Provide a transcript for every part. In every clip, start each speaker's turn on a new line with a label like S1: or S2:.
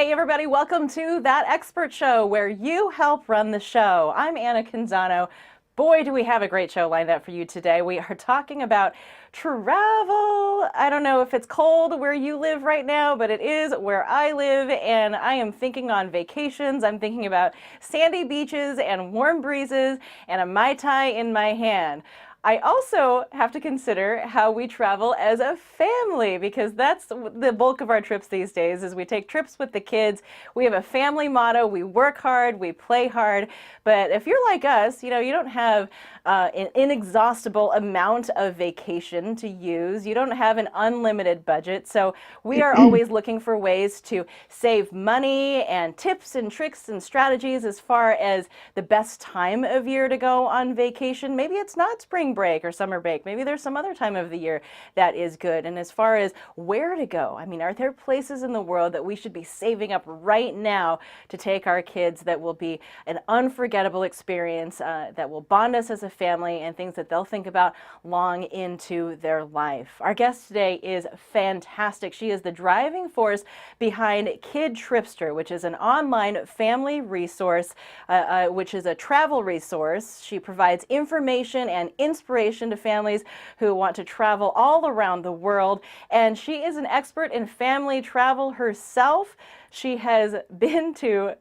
S1: Hey everybody, welcome to That Expert Show, where you help run the show. I'm Anna Canzano. Boy, do we have a great show lined up for you today. We are talking about travel. I don't know if it's cold where you live right now, but it is where I live, and I am thinking on vacations. I'm thinking about sandy beaches and warm breezes and a Mai Tai in my hand. I also have to consider how we travel as a family, because that's the bulk of our trips these days. Is we take trips with the kids. We have a family motto: we work hard, we play hard. But if you're like us, you don't have an inexhaustible amount of vacation to use. You don't have an unlimited budget. So we are always looking for ways to save money, and tips and tricks and strategies as far as the best time of year to go on vacation. Maybe it's not spring break or summer break. Maybe there's some other time of the year that is good. And as far as where to go, I mean, are there places in the world that we should be saving up right now to take our kids that will be an unforgettable experience, that will bond us as a family, and things that they'll think about long into their life? Our guest today is fantastic. She is the driving force behind KidTripster, which is an online family resource, which is a travel resource. She provides information and inspiration to families who want to travel all around the world. And she is an expert in family travel herself. She has been to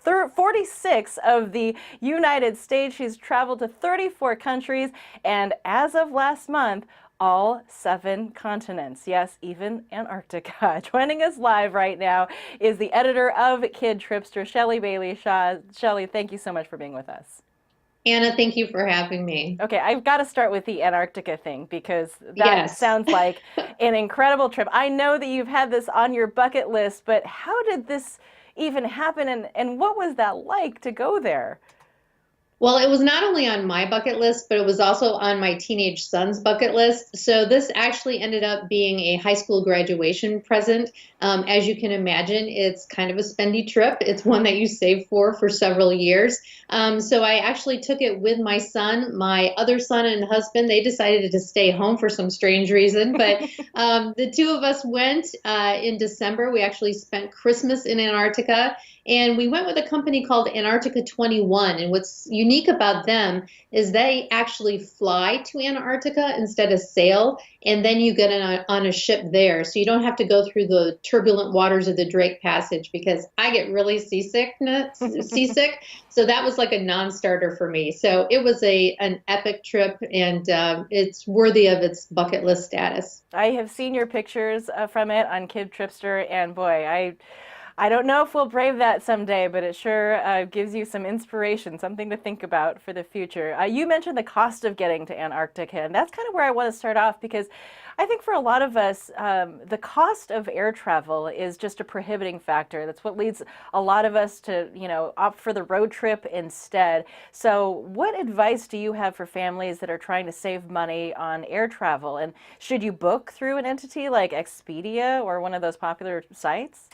S1: 46 of the United States. She's traveled to 34 countries, and as of last month, all 7 continents. Yes, even Antarctica. Joining us live right now is the editor of KidTripster, Shellie Bailey-Shah. Shellie, thank you so much for being with us.
S2: Anna, thank you for having me.
S1: Okay, I've got to start with the Antarctica thing, because that
S2: Yes.
S1: sounds like an incredible trip. I know that you've had this on your bucket list, but how did this even happen, and what was that like to go there?
S2: Well, it was not only on my bucket list, but it was also on my teenage son's bucket list. So this actually ended up being a high school graduation present. As you can imagine, it's kind of a spendy trip. It's one that you save for several years. So I actually took it with my son. My other son and husband, they decided to stay home for some strange reason. But the two of us went in December. We actually spent Christmas in Antarctica. And we went with a company called Antarctica 21. And what's unique about them is they actually fly to Antarctica instead of sail. And then you get on a ship there. So you don't have to go through the turbulent waters of the Drake Passage, because I get really seasick. So that was like a non-starter for me. So it was an epic trip, and it's worthy of its bucket list status.
S1: I have seen your pictures from it on KidTripster, and boy, I don't know if we'll brave that someday, but it sure gives you some inspiration, something to think about for the future. You mentioned the cost of getting to Antarctica, and that's kind of where I want to start off, because I think for a lot of us, the cost of air travel is just a prohibiting factor. That's what leads a lot of us to, opt for the road trip instead. So what advice do you have for families that are trying to save money on air travel? And should you book through an entity like Expedia or one of those popular sites?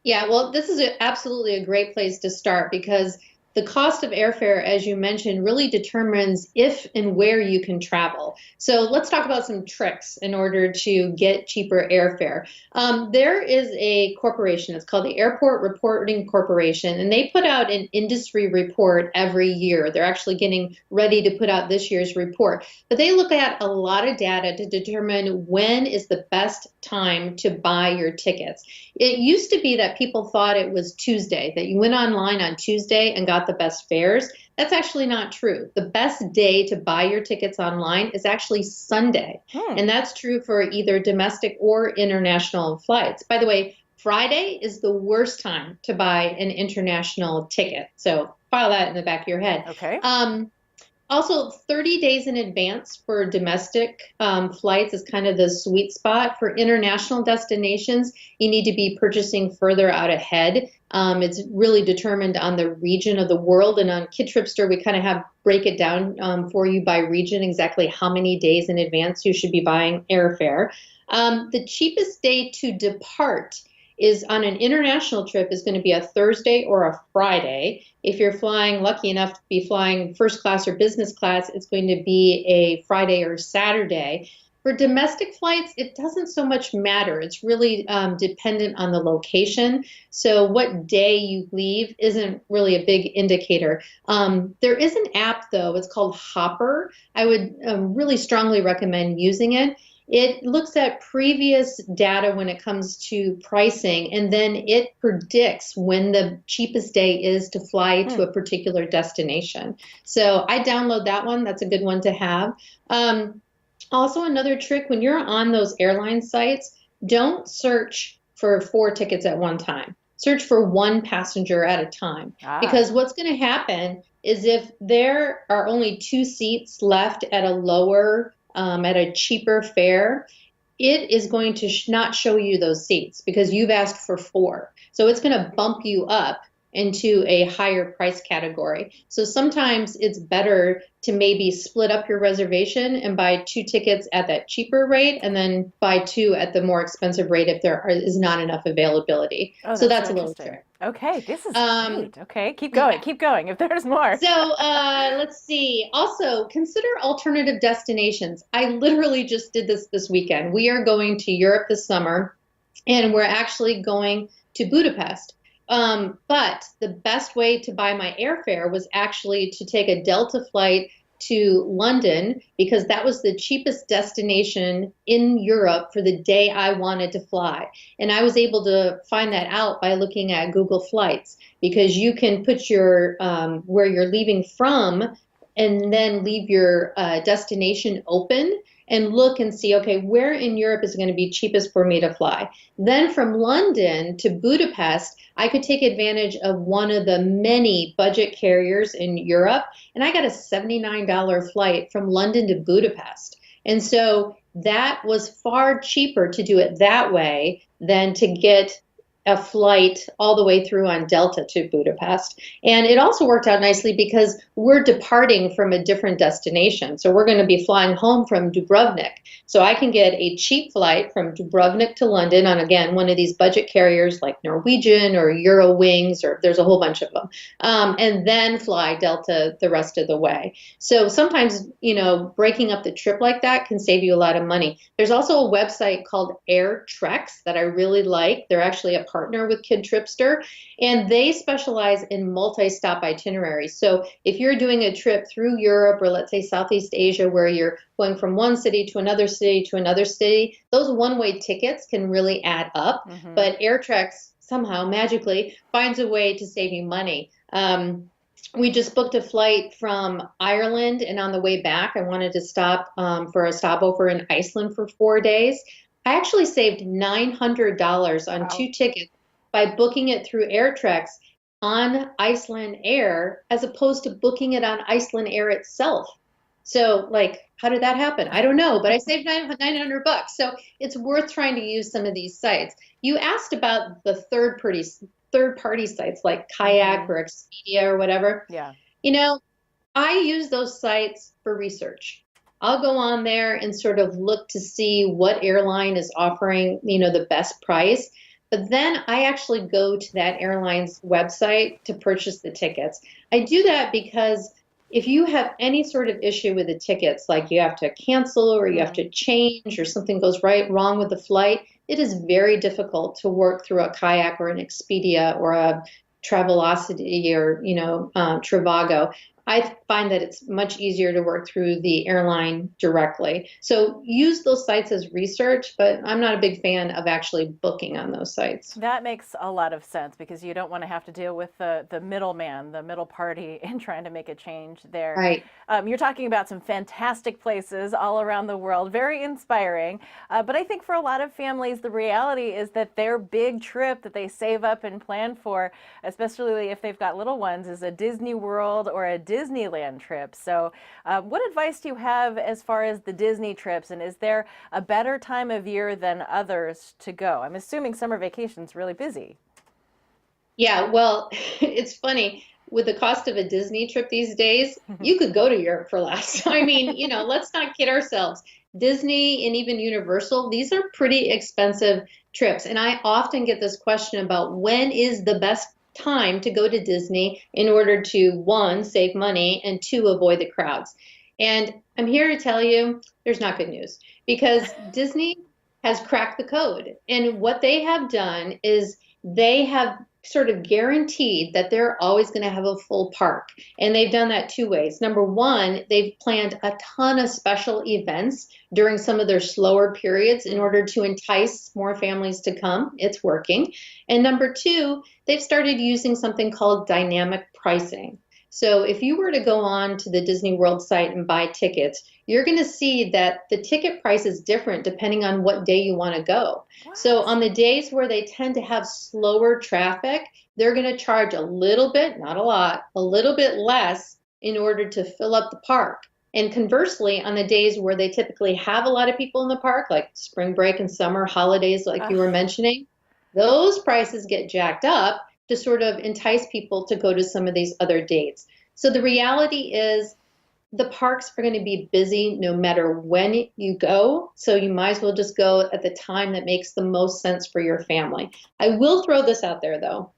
S2: Yeah, well, this is absolutely a great place to start, because the cost of airfare, as you mentioned, really determines if and where you can travel. So let's talk about some tricks in order to get cheaper airfare. There is a corporation, it's called the Airport Reporting Corporation, and they put out an industry report every year. They're actually getting ready to put out this year's report. But they look at a lot of data to determine when is the best time to buy your tickets. It used to be that people thought it was Tuesday, that you went online on Tuesday and got the best fares. That's actually not true. The best day to buy your tickets online is actually Sunday. And that's true for either domestic or international flights. By the way, Friday is the worst time to buy an international ticket. So file that in the back of your head.
S1: Okay.
S2: Also, 30 days in advance for domestic flights is kind of the sweet spot. For international destinations, you need to be purchasing further out ahead. It's really determined on the region of the world. And on KidTripster, we kind of break it down for you by region, exactly how many days in advance you should be buying airfare. The cheapest day to depart is on an international trip is going to be a Thursday or a Friday. If you're flying, lucky enough to be flying first class or business class, it's going to be a Friday or Saturday. For domestic flights, it doesn't so much matter. It's really dependent on the location. So what day you leave isn't really a big indicator. There is an app, though. It's called Hopper. I would really strongly recommend using it. It looks at previous data when it comes to pricing, and then it predicts when the cheapest day is to fly to a particular destination. So I download that one. That's a good one to have. Also, another trick when you're on those airline sites, don't search for 4 tickets at one time. Search for one passenger at a time. Because what's going to happen is if there are only 2 seats left at at a cheaper fare, it is going to not show you those seats because you've asked for 4. So it's going to bump you up into a higher price category. So sometimes it's better to maybe split up your reservation and buy 2 tickets at that cheaper rate and then buy 2 at the more expensive rate if there is not enough availability. So that's a little trick.
S1: Okay, this is great. Okay, keep going, keep going if there's more.
S2: So let's see. Also, consider alternative destinations. I literally just did this weekend. We are going to Europe this summer, and we're actually going to Budapest. But the best way to buy my airfare was actually to take a Delta flight to London because that was the cheapest destination in Europe for the day I wanted to fly. And I was able to find that out by looking at Google Flights because you can put your where you're leaving from and then leave your destination open and look and see, okay, where in Europe is going to be cheapest for me to fly? Then from London to Budapest, I could take advantage of one of the many budget carriers in Europe, and I got a $79 flight from London to Budapest. And so that was far cheaper to do it that way than to get a flight all the way through on Delta to Budapest. And it also worked out nicely because we're departing from a different destination. So we're going to be flying home from Dubrovnik. So I can get a cheap flight from Dubrovnik to London on, again, one of these budget carriers like Norwegian or Eurowings, or there's a whole bunch of them, and then fly Delta the rest of the way. So sometimes, breaking up the trip like that can save you a lot of money. There's also a website called AirTrex that I really like. They're actually a partner with KidTripster, and they specialize in multi-stop itineraries. So if you're doing a trip through Europe or let's say Southeast Asia where you're going from one city to another city to another city, those one-way tickets can really add up. But AirTrex somehow magically finds a way to save you money. We just booked a flight from Ireland, and on the way back, I wanted to stop for a stopover in Iceland for 4 days. I actually saved $900 on 2 tickets by booking it through AirTrex on Iceland Air as opposed to booking it on Iceland Air itself. So, how did that happen? I don't know, but I saved $900. So it's worth trying to use some of these sites. You asked about the third-party sites like Kayak or Expedia or whatever.
S1: Yeah.
S2: I use those sites for research. I'll go on there and sort of look to see what airline is offering, the best price. But then I actually go to that airline's website to purchase the tickets. I do that because if you have any sort of issue with the tickets, like you have to cancel or you have to change or something goes wrong with the flight, it is very difficult to work through a Kayak or an Expedia or a Travelocity or, Trivago. I find that it's much easier to work through the airline directly. So use those sites as research, but I'm not a big fan of actually booking on those sites.
S1: That makes a lot of sense because you don't want to have to deal with the middleman, the middle party in trying to make a change there.
S2: Right.
S1: You're talking about some fantastic places all around the world, very inspiring. But I think for a lot of families, the reality is that their big trip that they save up and plan for, especially if they've got little ones, is a Disney World or a Disneyland trip. So what advice do you have as far as the Disney trips, and is there a better time of year than others to go? I'm assuming summer vacation's really busy.
S2: Yeah, well, it's funny. With the cost of a Disney trip these days, you could go to Europe for less. I mean, let's not kid ourselves. Disney and even Universal, these are pretty expensive trips. And I often get this question about when is the best time to go to Disney in order to, 1, save money, and 2, avoid the crowds. And I'm here to tell you there's not good news because Disney has cracked the code. And what they have done is they have sort of guaranteed that they're always going to have a full park. And they've done that two ways. Number one, they've planned a ton of special events during some of their slower periods in order to entice more families to come. It's working. And number two, they've started using something called dynamic pricing. So if you were to go on to the Disney World site and buy tickets, you're going to see that the ticket price is different depending on what day you want to go.
S1: What?
S2: So on the days where they tend to have slower traffic, they're going to charge a little bit, not a lot, a little bit less in order to fill up the park. And conversely, on the days where they typically have a lot of people in the park, like spring break and summer holidays, like you were mentioning, those prices get jacked up to sort of entice people to go to some of these other dates. So the reality is the parks are going to be busy no matter when you go. So you might as well just go at the time that makes the most sense for your family. I will throw this out there though.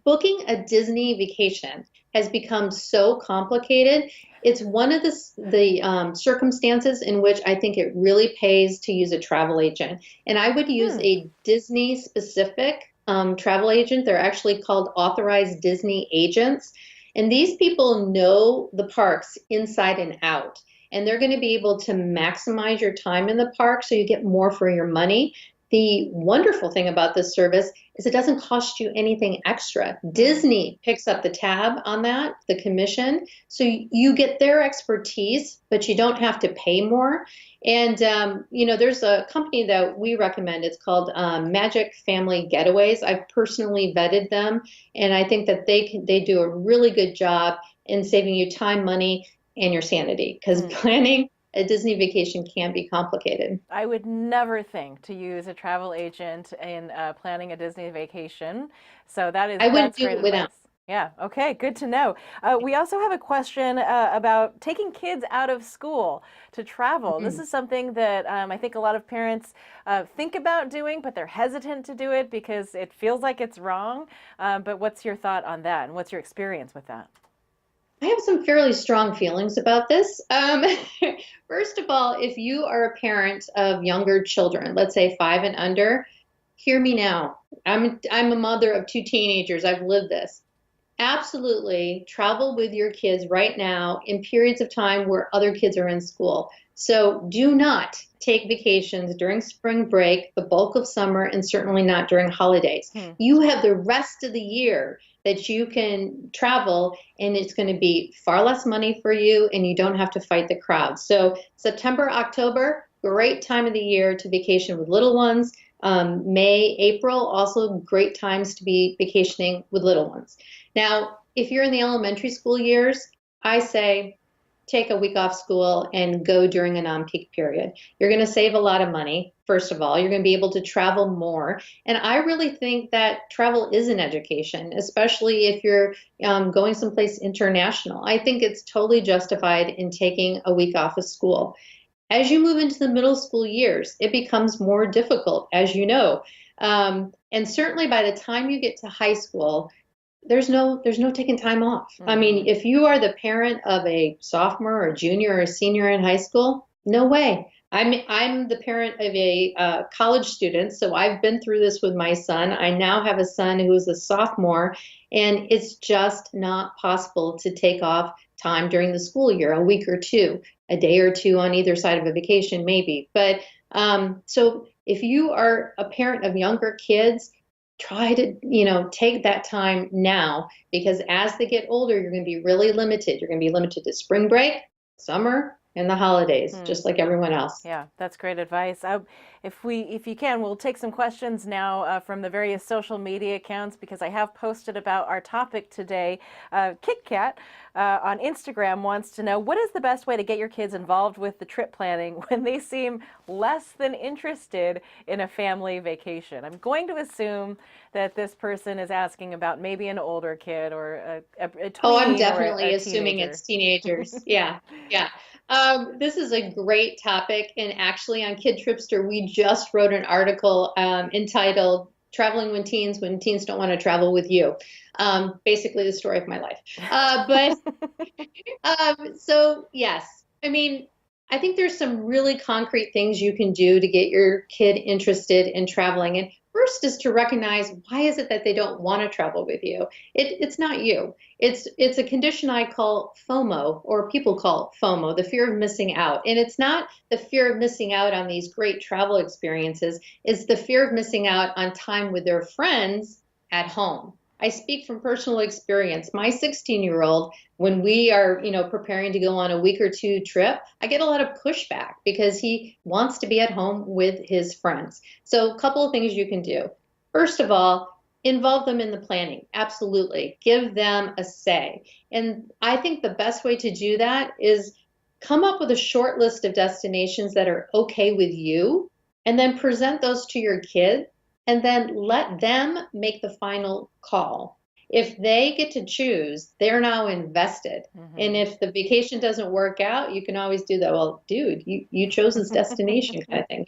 S2: Booking a Disney vacation has become so complicated. It's one of the circumstances in which I think it really pays to use a travel agent. And I would use a Disney specific travel agent. They're actually called authorized Disney agents. And these people know the parks inside and out. And they're going to be able to maximize your time in the park so you get more for your money. The wonderful thing about this service is it doesn't cost you anything extra. Disney picks up the tab on that, the commission. So you get their expertise, but you don't have to pay more. And, there's a company that we recommend. It's called Magic Family Getaways. I've personally vetted them, and I think that they do a really good job in saving you time, money, and your sanity, because planning a Disney vacation can be complicated.
S1: I would never think to use a travel agent in planning a Disney vacation. So
S2: I wouldn't do it without.
S1: Yeah, okay, good to know. We also have a question about taking kids out of school to travel. This is something that I think a lot of parents think about doing, but they're hesitant to do it because it feels like it's wrong. But what's your thought on that, and what's your experience with that?
S2: I have some fairly strong feelings about this. First of all, if you are a parent of younger children, let's say 5 and under, hear me now. I'm a mother of 2 teenagers. I've lived this. Absolutely travel with your kids right now in periods of time where other kids are in school. So do not take vacations during spring break, the bulk of summer, and certainly not during holidays. You have the rest of the year that you can travel, and it's going to be far less money for you, and you don't have to fight the crowd. So September, October, great time of the year to vacation with little ones. May, April, also great times to be vacationing with little ones. Now, if you're in the elementary school years, I say take a week off school and go during a non-peak period. You're going to save a lot of money. First of all, you're going to be able to travel more. And I really think that travel is an education, especially if you're going someplace international. I think it's totally justified in taking a week off of school. As you move into the middle school years, it becomes more difficult, as you know. And certainly by the time you get to high school, there's no taking time off. I mean, if you are the parent of a sophomore or junior or senior in high school, no way. I'm the parent of a college student, so I've been through this with my son. I now have a son who is a sophomore, and it's just not possible to take off time during the school year, a week or two, a day or two on either side of a vacation, maybe. But so if you are a parent of younger kids, try to, take that time now, because as they get older, you're going to be really limited. You're going to be limited to spring break, summer, and the holidays, just like everyone else.
S1: Yeah, that's great advice. If you can, we'll take some questions now from the various social media accounts, because I have posted about our topic today. KitKat on Instagram wants to know, what is the best way to get your kids involved with the trip planning when they seem less than interested in a family vacation? I'm going to assume that this person is asking about maybe an older kid or a tween.
S2: Oh, I'm definitely
S1: or a
S2: assuming
S1: teenager.
S2: it's teenagers. Yeah, yeah. This is a great topic, and actually on KidTripster, we just wrote an article entitled traveling when teens don't want to travel with you. Basically the story of my life. But so yes, I mean, I think there's some really concrete things you can do to get your kid interested in traveling. And first is to recognize, why is it that they don't want to travel with you? It's not you. It's a condition I call FOMO, or people call FOMO, the fear of missing out. And it's not the fear of missing out on these great travel experiences. It's the fear of missing out on time with their friends at home. I speak from personal experience. My 16-year-old, when we are, preparing to go on a week or two trip, I get a lot of pushback because he wants to be at home with his friends. So a couple of things you can do. First of all, involve them in the planning. Absolutely. Give them a say. And I think the best way to do that is come up with a short list of destinations that are okay with you, and then present those to your kid, and then let them make the final call. If they get to choose, they're now invested.
S1: Mm-hmm.
S2: And if the vacation doesn't work out, you can always do that. Well, dude, you chose this destination kind of thing,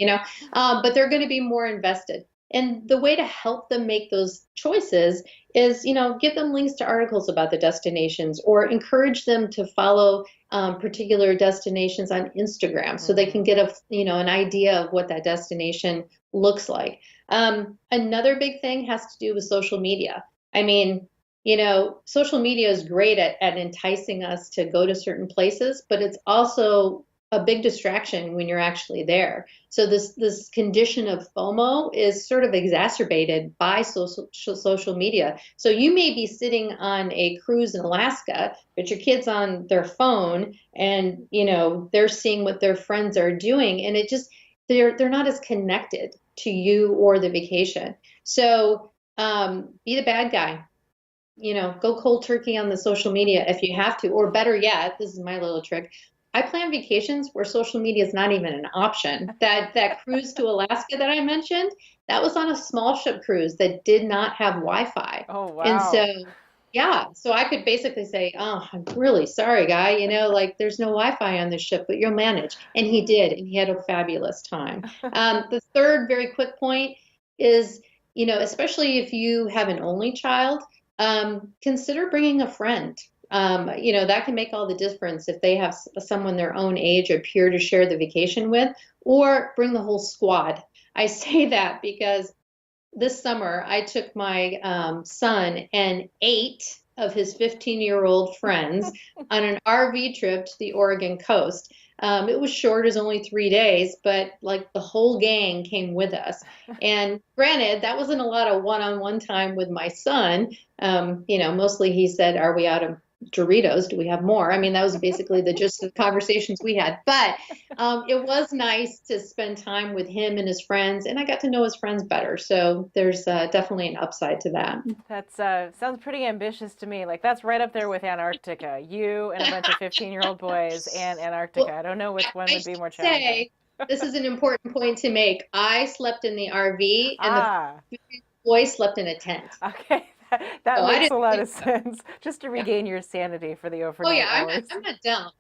S2: but they're going to be more invested. And the way to help them make those choices is, give them links to articles about the destinations, or encourage them to follow particular destinations on Instagram, so they can get an idea of what that destination looks like. Another big thing has to do with social media. I mean, social media is great at enticing us to go to certain places, but it's also a big distraction when you're actually there. So this condition of FOMO is sort of exacerbated by social media. So you may be sitting on a cruise in Alaska, but your kid's on their phone, and they're seeing what their friends are doing, and they're not as connected to you or the vacation. So be the bad guy. Go cold turkey on the social media if you have to, or better yet, this is my little trick. I plan vacations where social media is not even an option. That cruise to Alaska that I mentioned, that was on a small ship cruise that did not have Wi-Fi.
S1: Oh, wow.
S2: And so, yeah, so I could basically say, oh, I'm really sorry, guy, there's no Wi-Fi on this ship, but you'll manage. And he did, and he had a fabulous time. The third very quick point is, especially if you have an only child, consider bringing a friend. That can make all the difference if they have someone their own age or peer to share the vacation with, or bring the whole squad. I say that because this summer I took my son and 8 of his 15-year-old friends on an RV trip to the Oregon coast. It was short, as only 3 days, but like the whole gang came with us. And granted, that wasn't a lot of one-on-one time with my son. Mostly he said, "Are we out of Doritos? Do we have more?" I mean, that was basically the gist of the conversations we had. But it was nice to spend time with him and his friends, and I got to know his friends better. So there's definitely an upside to that.
S1: That sounds pretty ambitious to me. Like, that's right up there with Antarctica. You and a bunch of 15-year-old boys and Antarctica.
S2: Well,
S1: I don't know which one would be more
S2: should
S1: challenging.
S2: say, this is an important point to make. I slept in the RV, and the boy slept in a tent.
S1: Okay. That
S2: So
S1: makes a lot of sense. Just to regain your sanity for the overnight hours.
S2: I'm not dumb.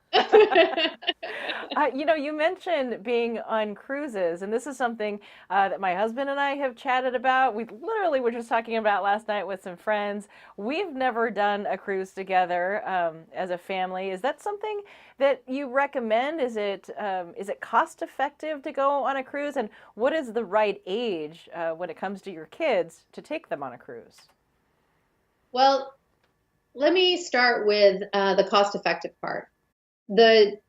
S1: You mentioned being on cruises, and this is something that my husband and I have chatted about. We literally were just talking about last night with some friends. We've never done a cruise together as a family. Is that something that you recommend? Is it cost effective to go on a cruise? And what is the right age when it comes to your kids to take them on a cruise?
S2: Well, let me start with the cost-effective part. The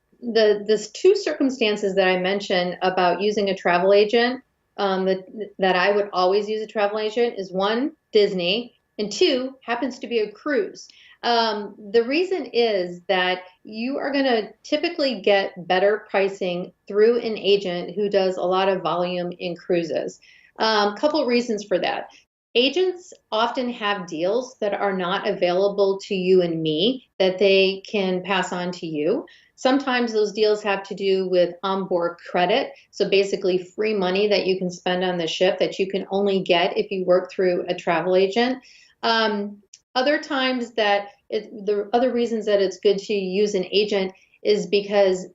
S2: two circumstances that I mentioned about using a travel agent, that I would always use a travel agent, is 1, Disney, and 2, happens to be a cruise. The reason is that you are going to typically get better pricing through an agent who does a lot of volume in cruises. Couple reasons for that. Agents often have deals that are not available to you and me that they can pass on to you. Sometimes those deals have to do with onboard credit, so basically free money that you can spend on the ship that you can only get if you work through a travel agent. Other times the other reasons that it's good to use an agent is because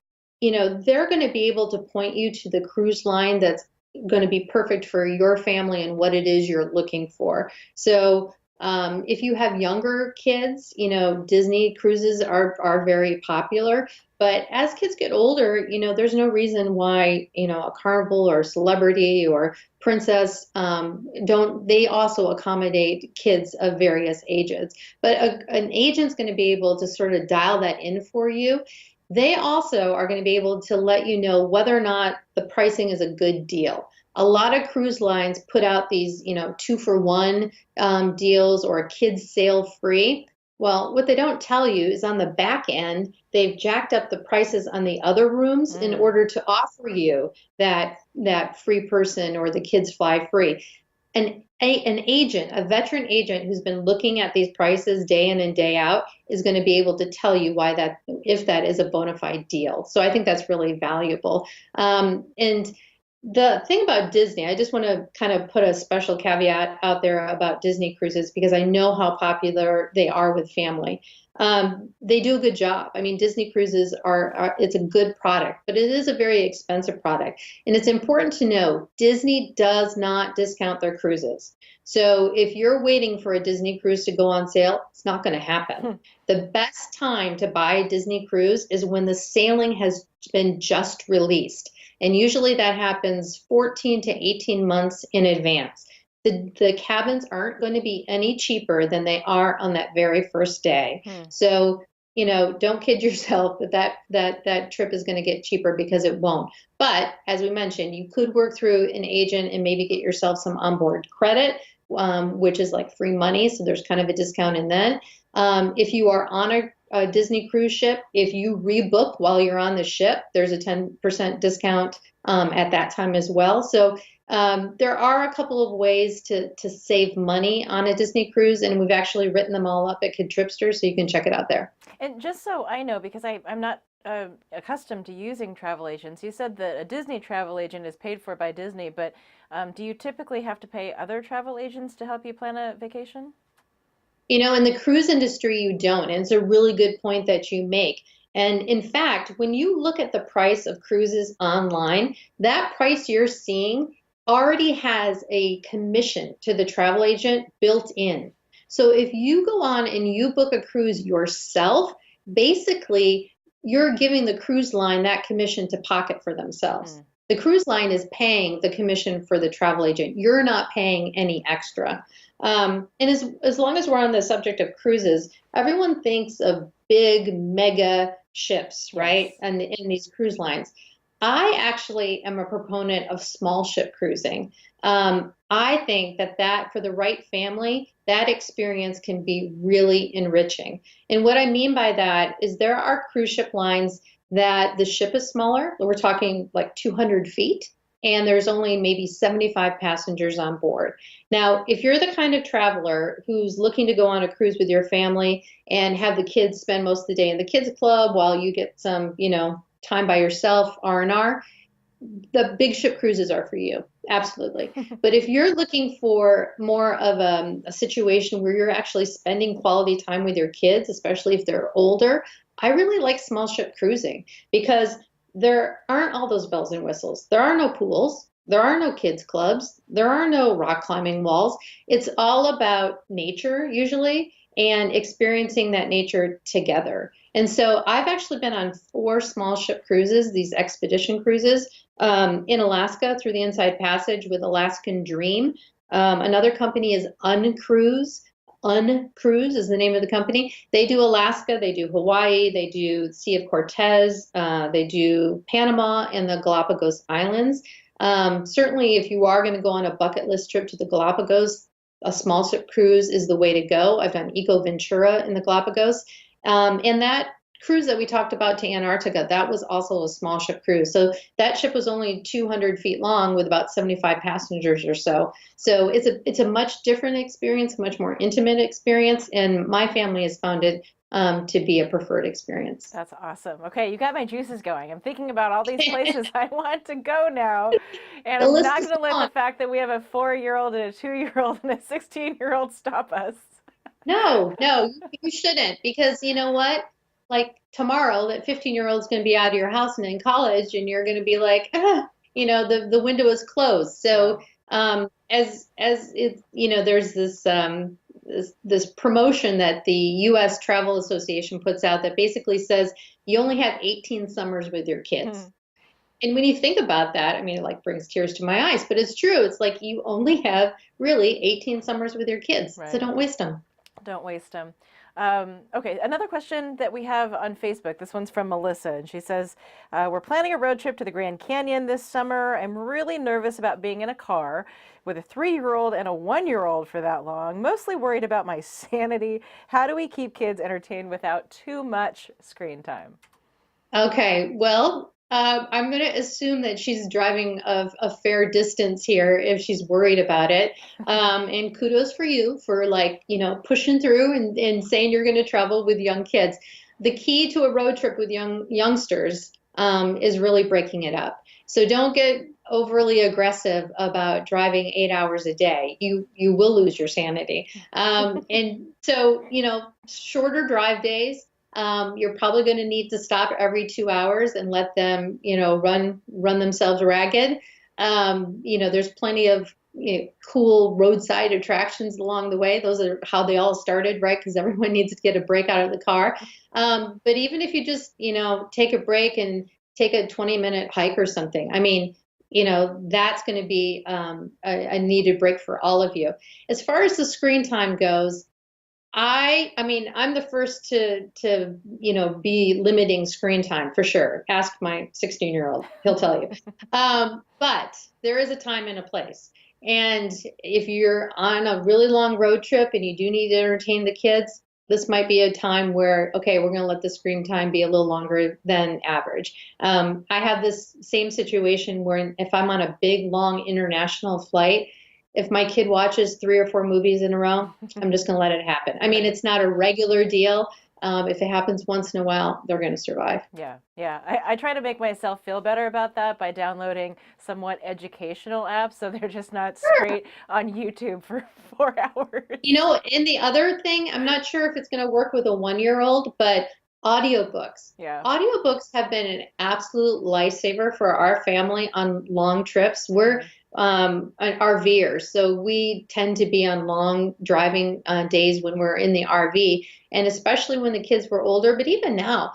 S2: they're going to be able to point you to the cruise line that's going to be perfect for your family and what it is you're looking for. So if you have younger kids, Disney cruises are very popular. But as kids get older, there's no reason why, a Carnival or Celebrity or Princess don't, they also accommodate kids of various ages. But an agent's going to be able to sort of dial that in for you. They also are going to be able to let you know whether or not the pricing is a good deal. A lot of cruise lines put out these, 2-for-1 deals or kids sail free. Well, what they don't tell you is on the back end, they've jacked up the prices on the other rooms in order to offer you that free person or the kids fly free. An agent, a veteran agent who's been looking at these prices day in and day out is going to be able to tell you why that, if that is a bona fide deal. So I think that's really valuable. And the thing about Disney, I just want to kind of put a special caveat out there about Disney cruises because I know how popular they are with family. They do a good job. I mean, Disney cruises it's a good product, but it is a very expensive product. And it's important to know Disney does not discount their cruises. So if you're waiting for a Disney cruise to go on sale, it's not going to happen. The best time to buy a Disney cruise is when the sailing has been just released. And usually that happens 14 to 18 months in advance. The cabins aren't going to be any cheaper than they are on that very first day. So, don't kid yourself that trip is going to get cheaper because it won't. But as we mentioned, you could work through an agent and maybe get yourself some onboard credit, which is like free money. So there's kind of a discount in that. If you are on a Disney cruise ship, if you rebook while you're on the ship, there's a 10% discount at that time as well. So there are a couple of ways to save money on a Disney cruise, and we've actually written them all up at KidTripster, so you can check it out there.
S1: And just so I know, because I'm not accustomed to using travel agents, you said that a Disney travel agent is paid for by Disney, but do you typically have to pay other travel agents to help you plan a vacation?
S2: In the cruise industry, you don't. And it's a really good point that you make. And in fact, when you look at the price of cruises online, that price you're seeing already has a commission to the travel agent built in. So if you go on and you book a cruise yourself, basically you're giving the cruise line that commission to pocket for themselves. The cruise line is paying the commission for the travel agent. You're not paying any extra. And as long as we're on the subject of cruises, everyone thinks of big mega ships, right?
S1: Yes.
S2: And in these cruise lines. I actually am a proponent of small ship cruising. I think that for the right family, that experience can be really enriching. And what I mean by that is there are cruise ship lines that the ship is smaller. We're talking like 200 feet, and there's only maybe 75 passengers on board. Now, if you're the kind of traveler who's looking to go on a cruise with your family and have the kids spend most of the day in the kids club while you get some, time by yourself, R&R, the big ship cruises are for you. Absolutely. But if you're looking for more of a situation where you're actually spending quality time with your kids, especially if they're older, I really like small ship cruising because there aren't all those bells and whistles. There are no pools. There are no kids clubs. There are no rock climbing walls. It's all about nature usually and experiencing that nature together. And so I've actually been on 4 small ship cruises, these expedition cruises, in Alaska through the Inside Passage with Alaskan Dream. Another company is Uncruise. Uncruise is the name of the company. They do Alaska, they do Hawaii, they do Sea of Cortez, they do Panama and the Galapagos Islands. Certainly, if you are going to go on a bucket list trip to the Galapagos, a small ship cruise is the way to go. I've done Eco Ventura in the Galapagos. And that cruise that we talked about to Antarctica, that was also a small ship cruise. So that ship was only 200 feet long with about 75 passengers or so. So it's a much different experience, much more intimate experience. And my family has found it to be a preferred experience.
S1: That's awesome. Okay, you got my juices going. I'm thinking about all these places I want to go now. And
S2: The
S1: I'm
S2: list
S1: not
S2: is
S1: going to let
S2: long.
S1: the fact that we have a 4-year-old and a 2-year-old and a 16-year-old stop us.
S2: No, you shouldn't, because you know what? Like tomorrow, that 15-year-old is going to be out of your house and in college, and you're going to be like, the window is closed. So as it, there's this promotion that the U.S. Travel Association puts out that basically says you only have 18 summers with your kids. And when you think about that, I mean, it like brings tears to my eyes, but it's true. It's like you only have really 18 summers with your kids. So don't waste them.
S1: Don't waste them. Okay, another question that we have on Facebook. This one's from Melissa, and she says, we're planning a road trip to the Grand Canyon this summer. I'm really nervous about being in a car with a 3-year-old and a 1-year-old for that long, mostly worried about my sanity. How do we keep kids entertained without too much screen time?
S2: Okay, well, I'm going to assume that she's driving a fair distance here if she's worried about it. And kudos for you for pushing through and saying you're going to travel with young kids. The key to a road trip with youngsters is really breaking it up. So don't get overly aggressive about driving 8 hours a day. You will lose your sanity. And so, shorter drive days. You're probably going to need to stop every 2 hours and let them, run themselves ragged. There's plenty of cool roadside attractions along the way. Those are how they all started, right? Because everyone needs to get a break out of the car. But even if you just, take a break and take a 20-minute hike or something, I mean, that's going to be a needed break for all of you. As far as the screen time goes, I mean, I'm the first to be limiting screen time for sure. Ask my 16-year-old, he'll tell you. But there is a time and a place. And if you're on a really long road trip and you do need to entertain the kids, this might be a time where, okay, we're going to let the screen time be a little longer than average. I have this same situation where if I'm on a big, long international flight, if my kid watches 3 or 4 movies in a row, I'm just going to let it happen. I mean, it's not a regular deal. If it happens once in a while, they're going to survive.
S1: Yeah. I try to make myself feel better about that by downloading somewhat educational apps so they're just not straight on YouTube for 4 hours.
S2: And the other thing, I'm not sure if it's going to work with a 1-year-old, but audiobooks.
S1: Yeah.
S2: Audiobooks have been an absolute lifesaver for our family on long trips. We're RVers, so we tend to be on long driving days when we're in the RV, and especially when the kids were older, but even now,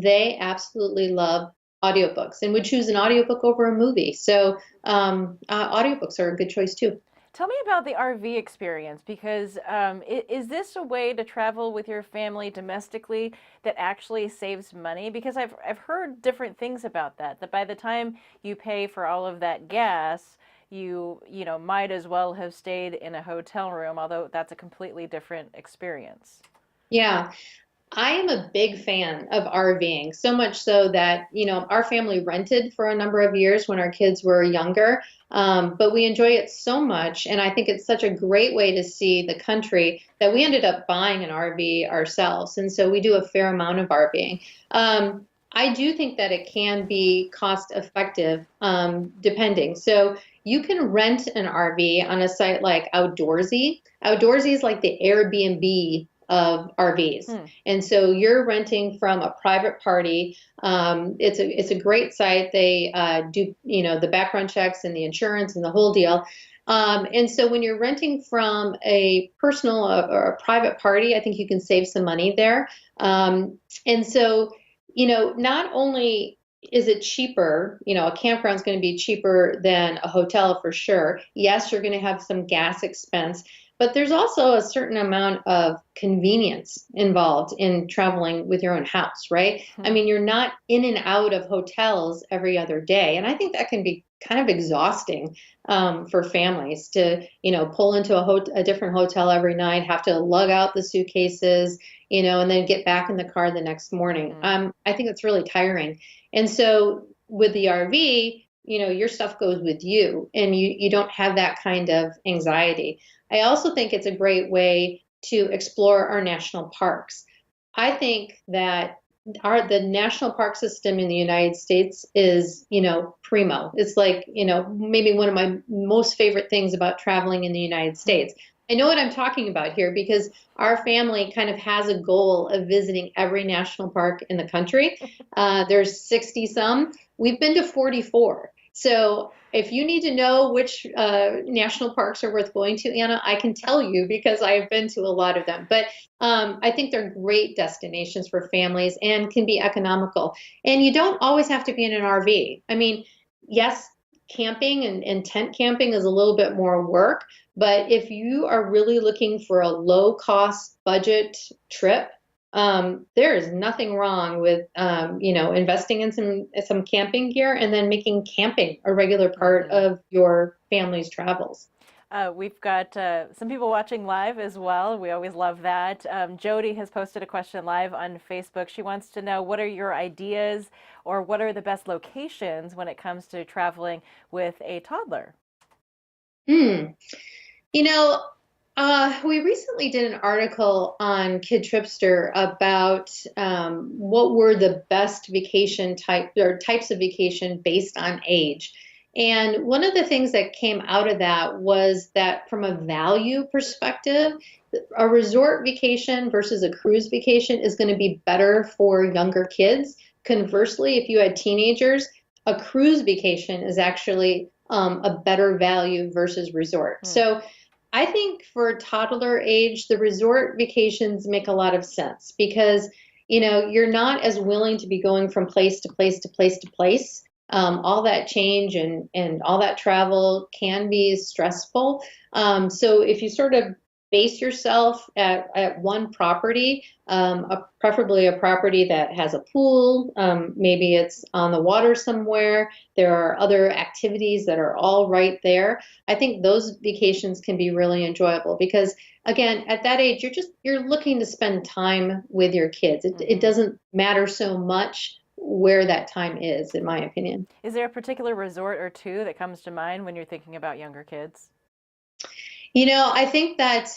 S2: they absolutely love audiobooks and would choose an audiobook over a movie. So audiobooks are a good choice too.
S1: Tell me about the RV experience, because is this a way to travel with your family domestically that actually saves money? Because I've heard different things about that by the time you pay for all of that gas, you might as well have stayed in a hotel room, although that's a completely different experience.
S2: Yeah. I am a big fan of RVing, so much so that, our family rented for a number of years when our kids were younger, but we enjoy it so much. And I think it's such a great way to see the country that we ended up buying an RV ourselves. And so we do a fair amount of RVing. I do think that it can be cost effective, depending. So you can rent an RV on a site like Outdoorsy. Outdoorsy is like the Airbnb of RVs. And so you're renting from a private party. It's a great site. They do, the background checks and the insurance and the whole deal. And so when you're renting from a personal or a private party, I think you can save some money there. And so, not only is it cheaper, a campground's going to be cheaper than a hotel for sure. Yes, you're going to have some gas expense, but there's also a certain amount of convenience involved in traveling with your own house, right? I mean, you're not in and out of hotels every other day. And I think that can be kind of exhausting for families to, pull into a different hotel every night, have to lug out the suitcases, and then get back in the car the next morning. I think it's really tiring. And so with the RV, your stuff goes with you and you don't have that kind of anxiety. I also think it's a great way to explore our national parks. I think that the national park system in the United States is, primo. It's like, maybe one of my most favorite things about traveling in the United States. I know what I'm talking about here because our family kind of has a goal of visiting every national park in the country. There's 60 some. We've been to 44. So if you need to know which national parks are worth going to, Anna, I can tell you because I've been to a lot of them. But I think they're great destinations for families and can be economical. And you don't always have to be in an RV. I mean, yes, camping and tent camping is a little bit more work, but if you are really looking for a low cost budget trip, there is nothing wrong with investing in some camping gear and then making camping a regular part of your family's travels.
S1: We've got some people watching live as well. We always love that. Jody has posted a question live on Facebook. She wants to know, what are your ideas or what are the best locations when it comes to traveling with a toddler?
S2: Hmm. You know, we recently did an article on KidTripster about what were the best vacation types of vacation based on age. And one of the things that came out of that was that from a value perspective, a resort vacation versus a cruise vacation is going to be better for younger kids. Conversely, if you had teenagers, a cruise vacation is actually a better value versus resort. So I think for toddler age, the resort vacations make a lot of sense because, you're not as willing to be going from place to place to place to place. All that change and all that travel can be stressful. So if you sort of base yourself at one property, preferably a property that has a pool, maybe it's on the water somewhere. There are other activities that are all right there. I think those vacations can be really enjoyable because again, at that age, you're looking to spend time with your kids. It doesn't matter so much where that time is, in my opinion.
S1: Is there a particular resort or two that comes to mind when you're thinking about younger kids?
S2: I think that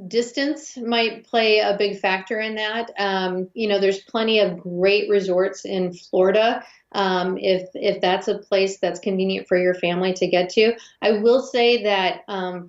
S2: distance might play a big factor in that. There's plenty of great resorts in Florida. If that's a place that's convenient for your family to get to, I will say that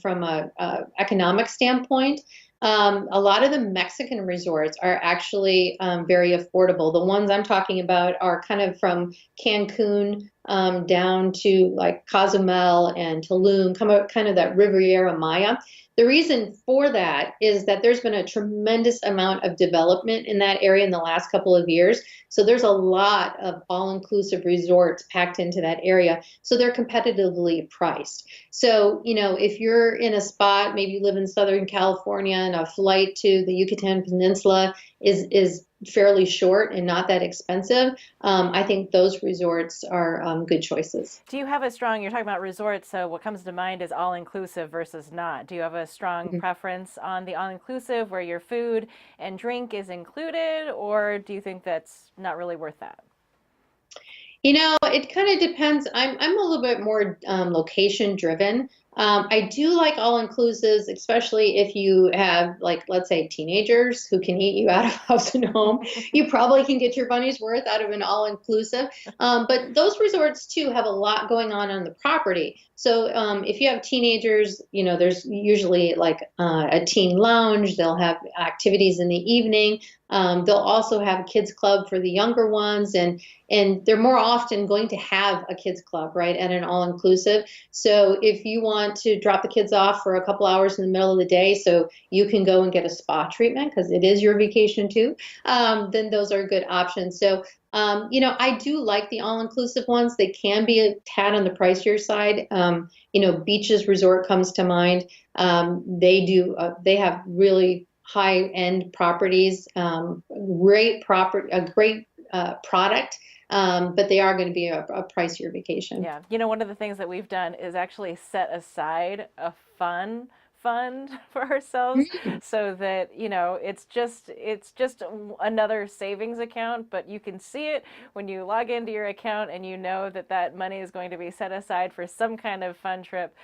S2: from a economic standpoint, a lot of the Mexican resorts are actually very affordable. The ones I'm talking about are kind of from Cancun down to like Cozumel and Tulum, kind of that Riviera Maya. The reason for that is that there's been a tremendous amount of development in that area in the last couple of years. So there's a lot of all-inclusive resorts packed into that area. So they're competitively priced. So, if you're in a spot, maybe you live in Southern California and a flight to the Yucatan Peninsula is fairly short and not that expensive, I think those resorts are good choices.
S1: Do you have a strong, you're talking about resorts, so what comes to mind is all-inclusive versus not. Do you have a strong preference on the all-inclusive where your food and drink is included, or do you think that's not really worth that?
S2: It kind of depends. I'm a little bit more location driven. I do like all inclusives, especially if you have, like, let's say teenagers who can eat you out of house and home. You probably can get your money's worth out of an all inclusive. But those resorts too have a lot going on the property. So if you have teenagers, there's usually like a teen lounge. They'll have activities in the evening. They'll also have a kids club for the younger ones, and they're more often going to have a kids club, right, at an all-inclusive. So if you want to drop the kids off for a couple hours in the middle of the day so you can go and get a spa treatment because it is your vacation too, then those are good options. So I do like the all-inclusive ones. They can be a tad on the pricier side. Beaches Resort comes to mind. They have really high-end properties, great property, a great product, but they are going to be a pricier vacation.
S1: Yeah. One of the things that we've done is actually set aside a fund for ourselves so that it's just another savings account, but you can see it when you log into your account and you know that money is going to be set aside for some kind of fun trip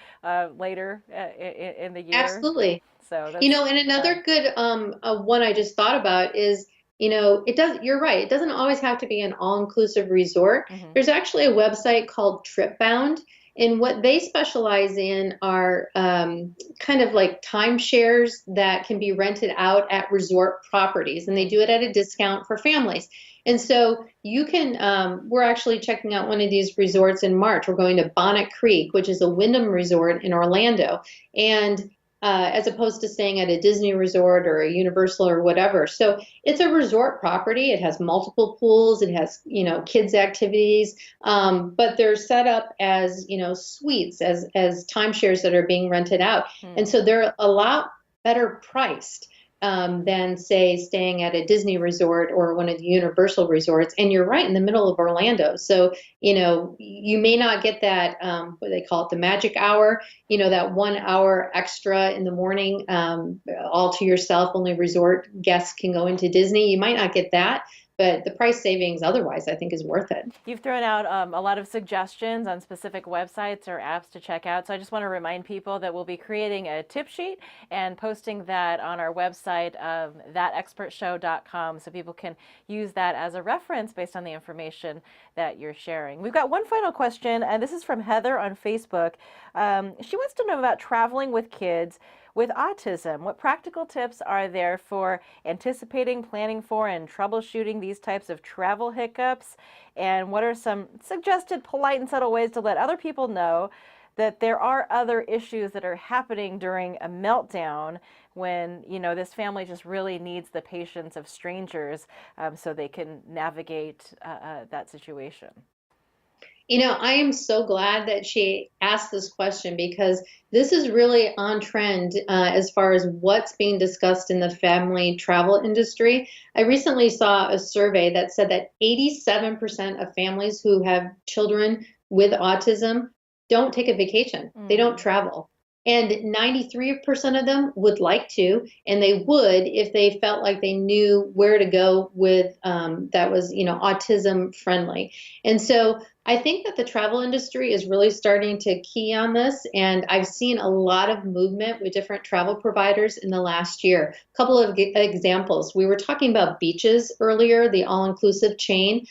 S1: later in the year.
S2: Absolutely.
S1: So
S2: and another good one I just thought about is you're right. It doesn't always have to be an all-inclusive resort. There's actually a website called TripBound, And what they specialize in are kind of like timeshares that can be rented out at resort properties, and they do it at a discount for families. And so you can, we're actually checking out one of these resorts in March. We're going to Bonnet Creek, which is a Wyndham resort in Orlando. And as opposed to staying at a Disney resort or a Universal or whatever. So it's a resort property. It has multiple pools. It has, kids activities, but they're set up as, suites, as timeshares that are being rented out. And so they're a lot better priced than, say, staying at a Disney resort or one of the Universal resorts. And you're right in the middle of Orlando. So, you may not get that, what they call it, the magic hour, that 1 hour extra in the morning, all to yourself, only resort guests can go into Disney. You might not get that. But the price savings otherwise, I think, is worth it.
S1: You've thrown out a lot of suggestions on specific websites or apps to check out. So I just want to remind people that we'll be creating a tip sheet and posting that on our website of thatexpertshow.com, so people can use that as a reference based on the information that you're sharing. We've got one final question, and this is from Heather on Facebook. She wants to know about traveling with kids with autism. What practical tips are there for anticipating, planning for, and troubleshooting these types of travel hiccups? And what are some suggested polite and subtle ways to let other people know that there are other issues that are happening during a meltdown when, this family just really needs the patience of strangers so they can navigate that situation?
S2: I am so glad that she asked this question, because this is really on trend as far as what's being discussed in the family travel industry. I recently saw a survey that said that 87% of families who have children with autism don't take a vacation. They don't travel. And 93% of them would like to, and they would if they felt like they knew where to go with that was, autism friendly. And so I think that the travel industry is really starting to key on this, and I've seen a lot of movement with different travel providers in the last year. A couple of examples. We were talking about Beaches earlier, the all-inclusive chain.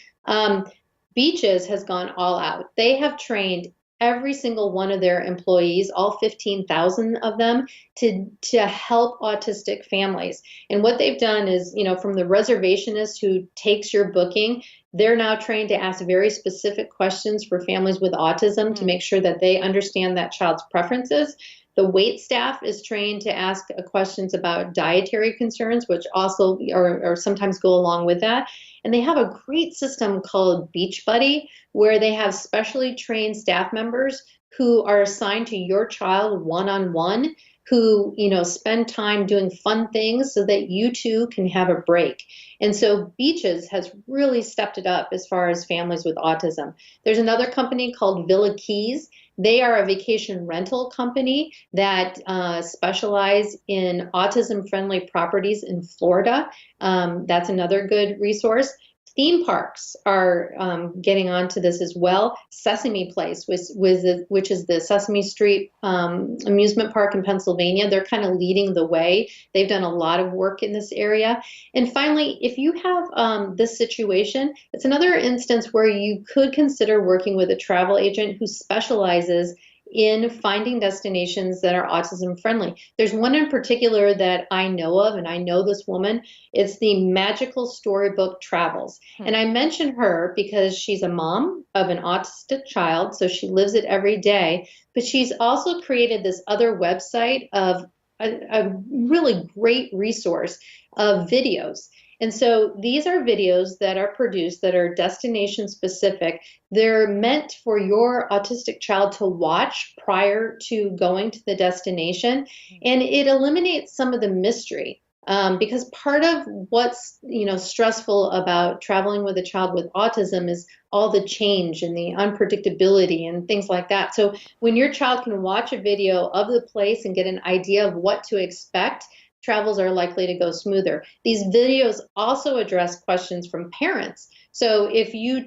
S2: Beaches has gone all out. They have trained every single one of their employees, all 15,000 of them, to help autistic families. And what they've done is, from the reservationist who takes your booking, they're now trained to ask very specific questions for families with autism to make sure that they understand that child's preferences. The wait staff is trained to ask questions about dietary concerns, which also or sometimes go along with that. And they have a great system called Beachbuddy, where they have specially trained staff members who are assigned to your child one-on-one, who, spend time doing fun things so that you two can have a break. And so Beaches has really stepped it up as far as families with autism. There's another company called Villa Keys. They are a vacation rental company that specialize in autism-friendly properties in Florida. That's another good resource. Theme parks are getting onto this as well. Sesame Place, which is the Sesame Street amusement park in Pennsylvania, they're kind of leading the way. They've done a lot of work in this area. And finally, if you have this situation, it's another instance where you could consider working with a travel agent who specializes in finding destinations that are autism friendly. There's one in particular that I know of, and I know this woman. It's the Magical Storybook Travels. And I mention her because she's a mom of an autistic child, so she lives it every day. But she's also created this other website of a really great resource of videos. And so these are videos that are produced that are destination specific. They're meant for your autistic child to watch prior to going to the destination. And it eliminates some of the mystery. Because part of what's stressful about traveling with a child with autism is all the change and the unpredictability and things like that. So when your child can watch a video of the place and get an idea of what to expect, travels are likely to go smoother. These videos also address questions from parents. So if you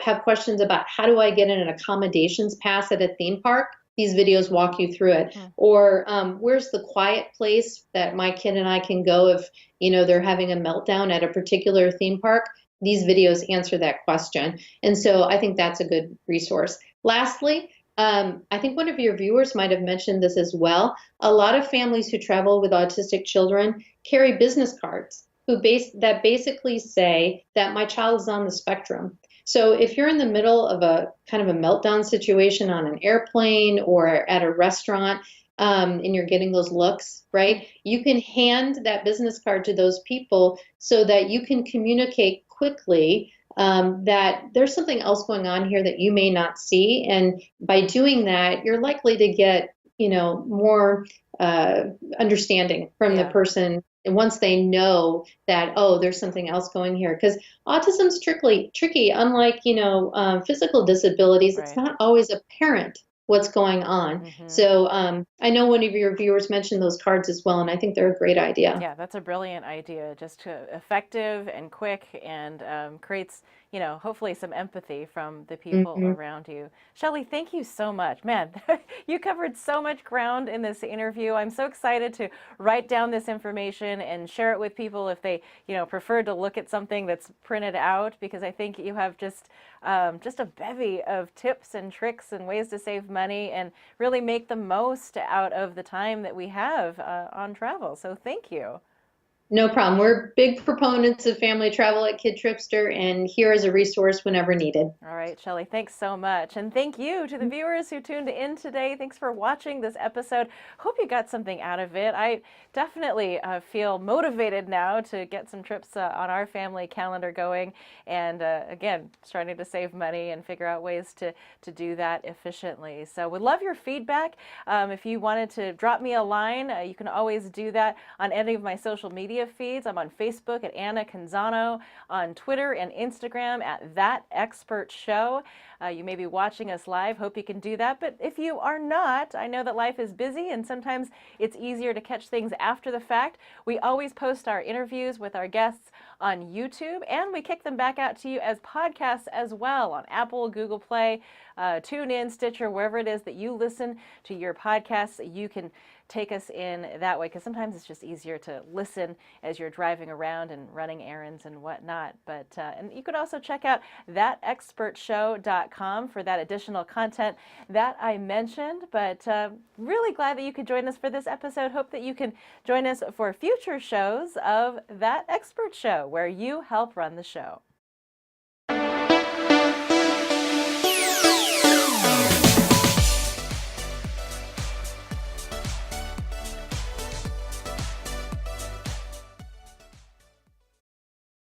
S2: have questions about how do I get an accommodations pass at a theme park, these videos walk you through it. Or where's the quiet place that my kid and I can go if they're having a meltdown at a particular theme park? These videos answer that question. And so I think that's a good resource. Lastly, I think one of your viewers might have mentioned this as well. A lot of families who travel with autistic children carry business cards that basically say that my child is on the spectrum. So if you're in the middle of a kind of a meltdown situation on an airplane or at a restaurant, and you're getting those looks, right? You can hand that business card to those people so that you can communicate quickly that there's something else going on here that you may not see. And by doing that, you're likely to get, more understanding from the
S1: Yeah.
S2: person. And once they know that, oh, there's something else going here, because autism's tricky. Unlike, physical disabilities, it's
S1: Right.
S2: not always apparent what's going on.
S1: Hmm.
S2: So I know one of your viewers mentioned those cards as well, and I think they're a great idea.
S1: Yeah, that's a brilliant idea. Just effective and quick, and creates, hopefully some empathy from the people
S2: Mhm.
S1: around you. Shellie, thank you so much. Man, you covered so much ground in this interview. I'm so excited to write down this information and share it with people if they, prefer to look at something that's printed out, because I think you have just a bevy of tips and tricks and ways to save money and really make the most out of the time that we have on travel. So thank you.
S2: No problem. We're big proponents of family travel at KidTripster, and here is a resource whenever needed.
S1: All right, Shellie, thanks so much. And thank you to the viewers who tuned in today. Thanks for watching this episode. Hope you got something out of it. I definitely feel motivated now to get some trips on our family calendar going. And again, starting to save money and figure out ways to do that efficiently. So would love your feedback. If you wanted to drop me a line, you can always do that on any of my social media feeds. I'm on Facebook at Anna Canzano, on Twitter and Instagram at That Expert Show. You may be watching us live. Hope you can do that. But if you are not, I know that life is busy and sometimes it's easier to catch things after the fact. We always post our interviews with our guests on YouTube, and we kick them back out to you as podcasts as well on Apple, Google Play, TuneIn, Stitcher, wherever it is that you listen to your podcasts. You can take us in that way, because sometimes it's just easier to listen as you're driving around and running errands and whatnot. But and you could also check out thatexpertshow.com for that additional content that I mentioned. But really glad that you could join us for this episode. Hope that you can join us for future shows of That Expert Show, where you help run the show.